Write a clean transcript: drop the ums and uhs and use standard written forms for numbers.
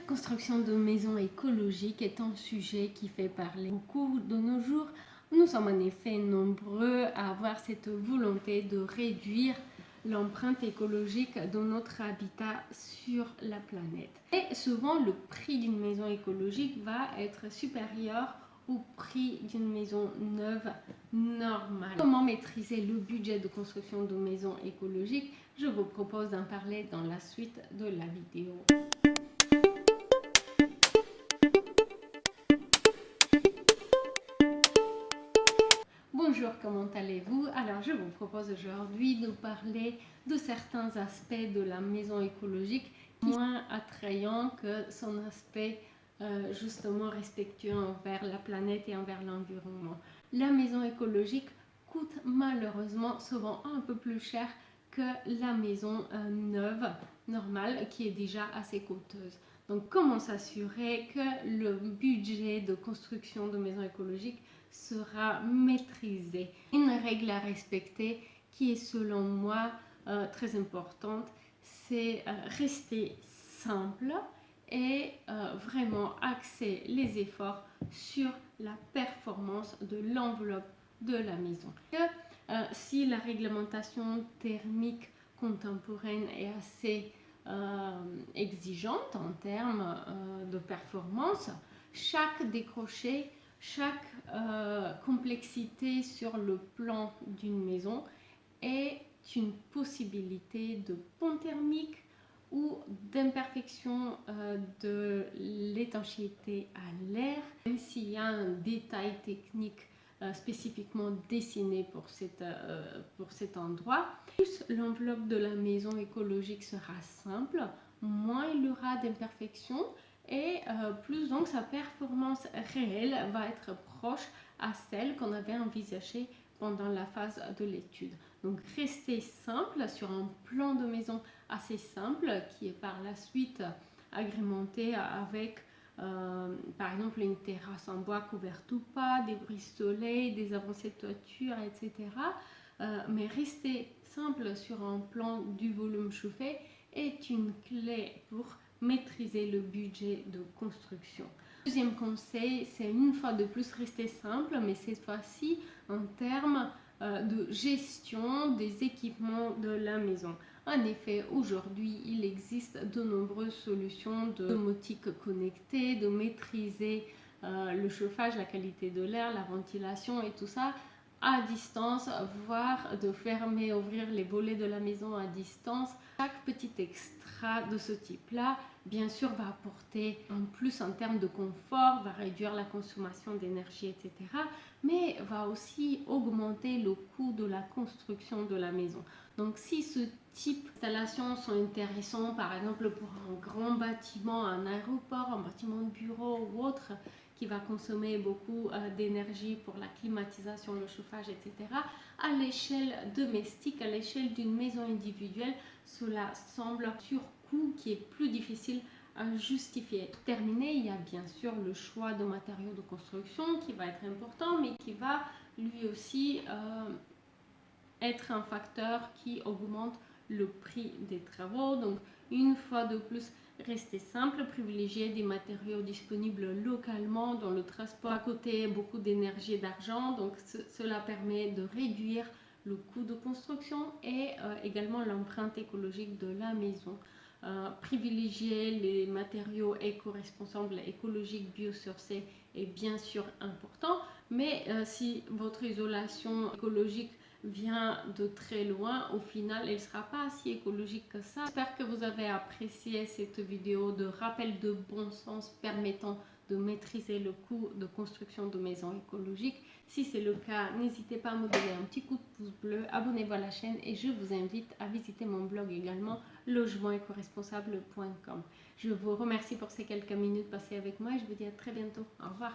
La construction de maisons écologiques est un sujet qui fait parler beaucoup de nos jours. Nous sommes en effet nombreux à avoir cette volonté de réduire l'empreinte écologique de notre habitat sur la planète. Et souvent, le prix d'une maison écologique va être supérieur au prix d'une maison neuve normale. Comment maîtriser le budget de construction de maisons écologiques? Je vous propose d'en parler dans la suite de la vidéo. Bonjour, comment allez-vous? Alors, je vous propose aujourd'hui de parler de certains aspects de la maison écologique moins attrayants que son aspect justement respectueux envers la planète et envers l'environnement. La maison écologique coûte malheureusement souvent un peu plus cher que la maison neuve normale qui est déjà assez coûteuse. Donc, comment s'assurer que le budget de construction de maisons écologiques sera maîtrisé? Une règle à respecter qui est selon moi très importante, c'est rester simple et vraiment axer les efforts sur la performance de l'enveloppe de la maison. Si la réglementation thermique contemporaine est assez exigeante en termes de performance, chaque décroché, chaque complexité sur le plan d'une maison est une possibilité de pont thermique ou d'imperfection de l'étanchéité à l'air, même s'il y a un détail technique spécifiquement dessiné pour cet endroit. Plus l'enveloppe de la maison écologique sera simple, moins il y aura d'imperfections et plus donc sa performance réelle va être proche à celle qu'on avait envisagée pendant la phase de l'étude. Donc rester simple sur un plan de maison assez simple qui est par la suite agrémenté avec par exemple une terrasse en bois couverte ou pas, des brise-soleil, des avancées de toiture, etc. Mais rester simple sur un plan du volume chauffé est une clé pour maîtriser le budget de construction. Deuxième conseil, c'est une fois de plus rester simple, mais cette fois-ci en termes de gestion des équipements de la maison. En effet, aujourd'hui, il existe de nombreuses solutions de domotique connectée, de maîtriser le chauffage, la qualité de l'air, la ventilation et tout ça à distance, voire de fermer et ouvrir les volets de la maison à distance. Chaque petit extra de ce type-là, bien sûr, va apporter en plus en termes de confort, va réduire la consommation d'énergie, etc. Mais va aussi augmenter le coût de la construction de la maison. Donc, si ce type d'installations sont intéressants, par exemple pour un grand bâtiment, un aéroport, un bâtiment de bureau ou autre, qui va consommer beaucoup d'énergie pour la climatisation, le chauffage, etc. À l'échelle domestique, à l'échelle d'une maison individuelle, cela semble un surcoût qui est plus difficile à justifier. Pour terminer, il y a bien sûr le choix de matériaux de construction qui va être important, mais qui va lui aussi être un facteur qui augmente le prix des travaux. Donc, une fois de plus, rester simple, privilégier des matériaux disponibles localement dont le transport a coûté beaucoup d'énergie et d'argent. Donc, cela permet de réduire le coût de construction et également l'empreinte écologique de la maison. Privilégier les matériaux éco-responsables, écologiques, biosourcés est bien sûr important, mais si votre isolation écologique vient de très loin, au final elle ne sera pas si écologique que ça. J'espère que vous avez apprécié cette vidéo de rappel de bon sens permettant de maîtriser le coût de construction de maisons écologiques. Si c'est le cas, n'hésitez pas à me donner un petit coup de pouce bleu, abonnez-vous à la chaîne et je vous invite à visiter mon blog également, logementécoresponsable.com. Je vous remercie pour ces quelques minutes passées avec moi et je vous dis à très bientôt. Au revoir.